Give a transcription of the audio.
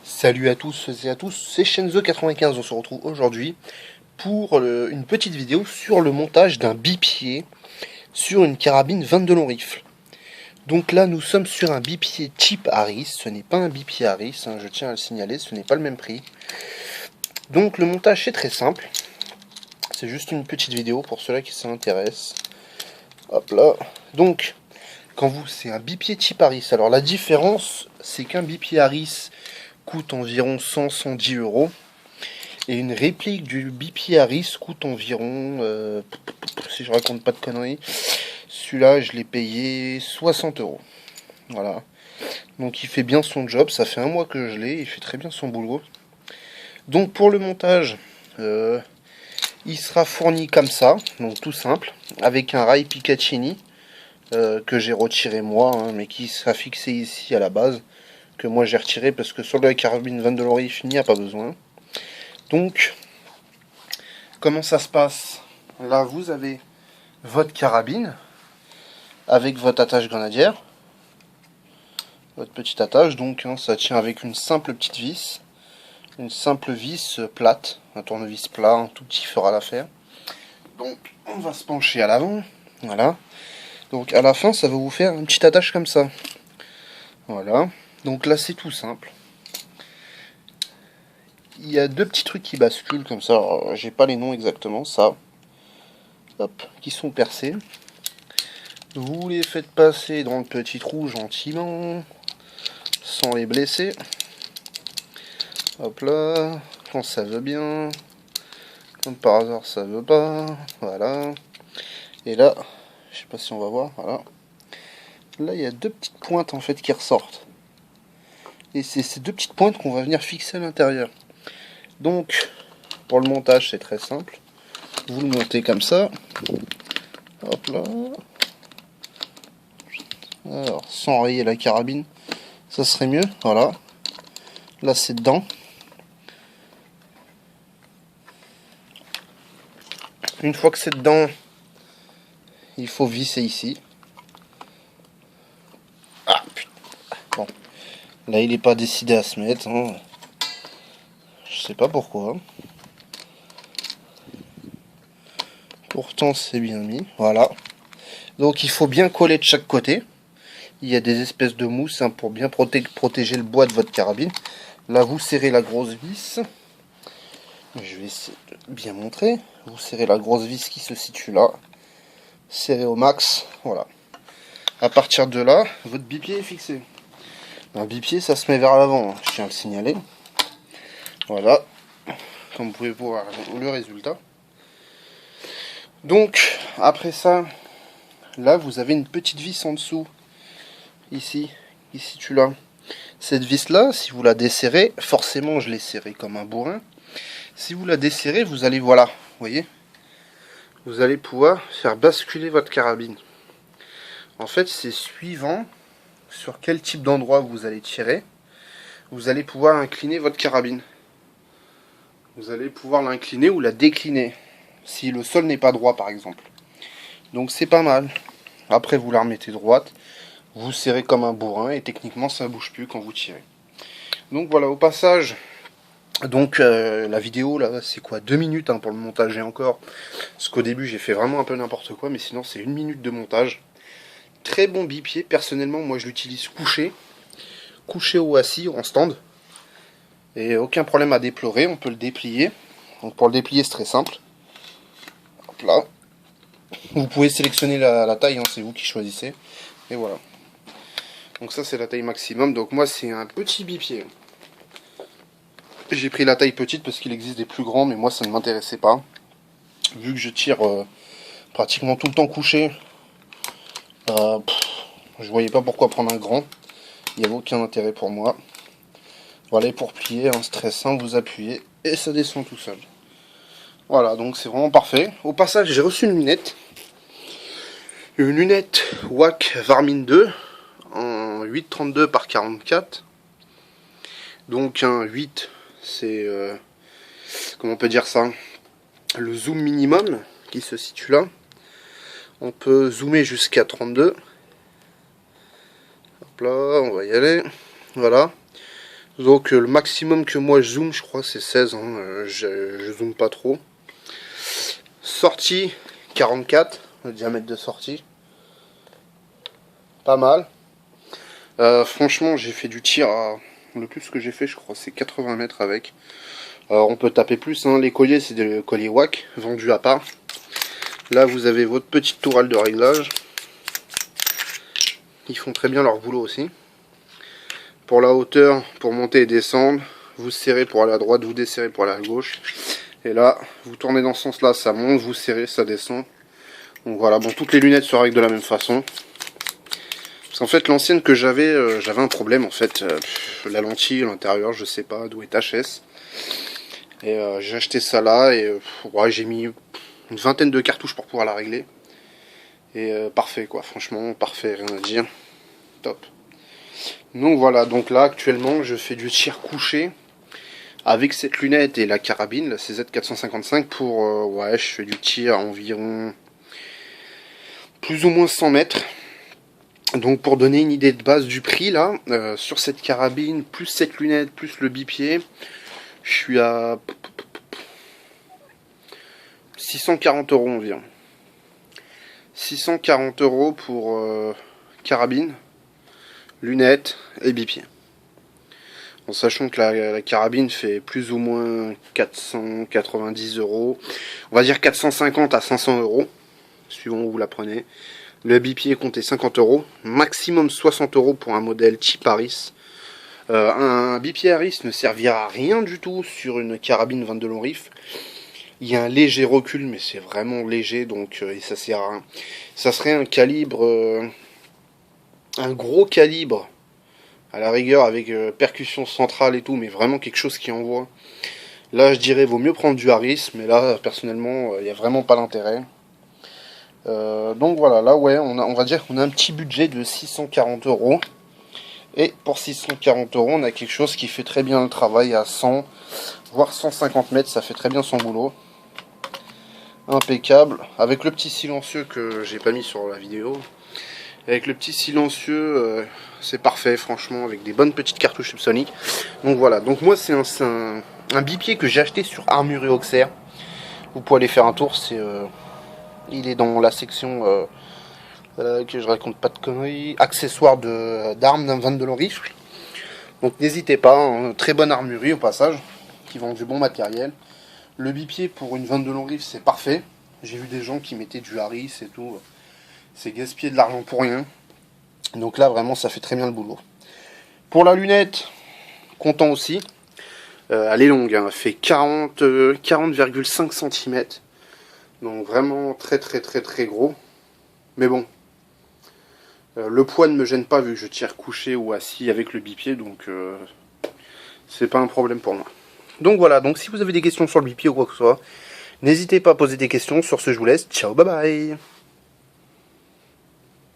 Salut à tous et à tous, c'est Shenzo95, on se retrouve aujourd'hui pour une petite vidéo sur le montage d'un bipied sur une carabine 22 long rifle. Donc là nous sommes sur un bipied type Harris, ce n'est pas un bipied Harris, hein, je tiens à le signaler, ce n'est pas le même prix. Donc le montage est très simple, c'est juste une petite vidéo pour ceux-là qui s'intéressent. Hop là, donc quand c'est un bipied type Harris, alors la différence c'est qu'un bipied Harris coûte environ 100-110 euros et une réplique du bipied Harris coûte environ, si je raconte pas de conneries, celui-là je l'ai payé 60 euros. Voilà, donc il fait bien son job, ça fait un mois que je l'ai, il fait très bien son boulot. Donc pour le montage, il sera fourni comme ça, donc tout simple, avec un rail Picatinny que j'ai retiré moi, hein, mais qui sera fixé ici à la base, que moi j'ai retiré parce que sur la carabine 22 long rifle il n'y a pas besoin. Donc comment ça se passe? Là vous avez votre carabine avec votre attache grenadière, votre petite attache, donc hein, ça tient avec une simple petite vis, une simple vis plate, un tournevis plat, un tout petit fera l'affaire. Donc on va se pencher à l'avant, voilà. Donc à la fin ça va vous faire une petite attache comme ça. Voilà, donc là c'est tout simple. Il y a deux petits trucs qui basculent comme ça, j'ai pas les noms exactement, ça. Hop, qui sont percés. Vous les faites passer dans le petit trou gentiment, sans les blesser. Hop là, quand ça veut bien, comme par hasard ça veut pas, voilà. Et là, je sais pas si on va voir, voilà. Là il y a deux petites pointes en fait qui ressortent. Et c'est ces deux petites pointes qu'on va venir fixer à l'intérieur. Donc, pour le montage c'est très simple. Vous le montez comme ça. Hop là. Alors, sans rayer la carabine, ça serait mieux. Voilà. Là, c'est dedans. Une fois que c'est dedans, il faut visser ici. Ah, putain. Bon. Là, il n'est pas décidé à se mettre. Hein. Je sais pas pourquoi. Pourtant, c'est bien mis. Voilà. Donc, il faut bien coller de chaque côté. Il y a des espèces de mousse hein, pour bien protéger le bois de votre carabine. Là, vous serrez la grosse vis. Je vais essayer de bien montrer. Vous serrez la grosse vis qui se situe là. Serrez au max. Voilà. À partir de là, votre bipied est fixé. Un bipied, ça se met vers l'avant. Hein. Je tiens à le signaler. Voilà. Comme vous pouvez voir le résultat. Donc, après ça, là, vous avez une petite vis en dessous. Ici, qui se situe là. Cette vis-là, si vous la desserrez, forcément, je l'ai serrée comme un bourrin. Si vous la desserrez, vous allez, voilà, vous voyez, vous allez pouvoir faire basculer votre carabine. En fait, c'est suivant sur quel type d'endroit vous allez tirer, vous allez pouvoir incliner votre carabine. Vous allez pouvoir l'incliner ou la décliner, si le sol n'est pas droit par exemple. Donc c'est pas mal. Après vous la remettez droite, vous serrez comme un bourrin et techniquement ça ne bouge plus quand vous tirez. Donc voilà, au passage, donc la vidéo là c'est quoi, 2 minutes hein, pour le montage et encore. Parce qu'au début j'ai fait vraiment un peu n'importe quoi, mais sinon c'est 1 minute de montage. Très bon bipied, personnellement moi je l'utilise couché ou assis en stand. Et aucun problème à déplorer, on peut le déplier. Donc pour le déplier c'est très simple. Hop là. Vous pouvez sélectionner la taille, hein, c'est vous qui choisissez. Et voilà. Donc ça c'est la taille maximum, donc moi c'est un petit bipied. J'ai pris la taille petite parce qu'il existe des plus grands, mais moi ça ne m'intéressait pas. Vu que je tire pratiquement tout le temps couché, je voyais pas pourquoi prendre un grand. Il n'y avait aucun intérêt pour moi. Voilà, et pour plier, hein, c'est très simple, vous appuyez et ça descend tout seul. Voilà, donc c'est vraiment parfait. Au passage, j'ai reçu une lunette. Une lunette WAC Varmin 2 en 8,32 par 44. Donc un 8, c'est... comment on peut dire ça? Le zoom minimum qui se situe là. On peut zoomer jusqu'à 32. Hop là, on va y aller. Voilà. Donc le maximum que moi je zoome, je crois c'est 16, hein. Je zoome pas trop. Sortie 44, le diamètre de sortie. Pas mal. Franchement j'ai fait du tir à... Le plus que j'ai fait je crois c'est 80 mètres avec. On peut taper plus, hein. Les colliers c'est des colliers WAC vendus à part. Là vous avez votre petite tourelle de réglage. Ils font très bien leur boulot aussi. Pour la hauteur, pour monter et descendre, vous serrez pour aller à droite, vous desserrez pour aller à gauche. Et là, vous tournez dans ce sens-là, ça monte, vous serrez, ça descend. Donc voilà, bon, toutes les lunettes se règlent de la même façon. Parce qu'en fait, l'ancienne que j'avais, j'avais un problème en fait. La lentille, l'intérieur, je sais pas d'où est HS. Et j'ai acheté ça là et ouais, j'ai mis une vingtaine de cartouches pour pouvoir la régler. Et parfait quoi, franchement, parfait, rien à dire. Top. Donc voilà, donc là actuellement je fais du tir couché avec cette lunette et la carabine, la CZ455 pour, ouais, je fais du tir à environ plus ou moins 100 mètres. Donc pour donner une idée de base du prix là, sur cette carabine, plus cette lunette, plus le bipied, je suis à 640 € environ. 640 € pour carabine, lunettes et bipied. En sachant que la carabine fait plus ou moins 490 €. On va dire 450 à 500 €, suivant où vous la prenez. Le bipied comptez 50 €, maximum 60 € pour un modèle type Harris. Un bipied Harris ne servira à rien du tout sur une carabine 22 long rifle. Il y a un léger recul, mais c'est vraiment léger, donc et ça sert à rien. Ça serait un calibre, un gros calibre, à la rigueur avec percussion centrale et tout, mais vraiment quelque chose qui envoie. Là, je dirais, vaut mieux prendre du Harris, mais là, personnellement, il n'y a vraiment pas d'intérêt. Donc voilà, là, ouais, on va dire qu'on a un petit budget de 640 €. Et pour 640 €, on a quelque chose qui fait très bien le travail à 100, voire 150 mètres, ça fait très bien son boulot. Impeccable, avec le petit silencieux que j'ai pas mis sur la vidéo. Avec le petit silencieux, c'est parfait, franchement, avec des bonnes petites cartouches subsoniques. Donc voilà, donc moi c'est un bipied que j'ai acheté sur Armurerie Auxerre. Vous pouvez aller faire un tour, il est dans la section, que je raconte pas de conneries, accessoires d'armes d'un 22 long rifle. Donc n'hésitez pas, hein, très bonne armurerie au passage, qui vend du bon matériel. Le bipied pour une 22 long rifle c'est parfait. J'ai vu des gens qui mettaient du Harris et tout. C'est gaspiller de l'argent pour rien. Donc là vraiment ça fait très bien le boulot. Pour la lunette, content aussi. Elle est longue, hein, elle fait 40,5 cm. Donc vraiment très gros. Mais bon. Le poids ne me gêne pas vu que je tire couché ou assis avec le bipied. Donc c'est pas un problème pour moi. Donc voilà, donc si vous avez des questions sur le bipied ou quoi que ce soit, n'hésitez pas à poser des questions. Sur ce, je vous laisse. Ciao, bye bye.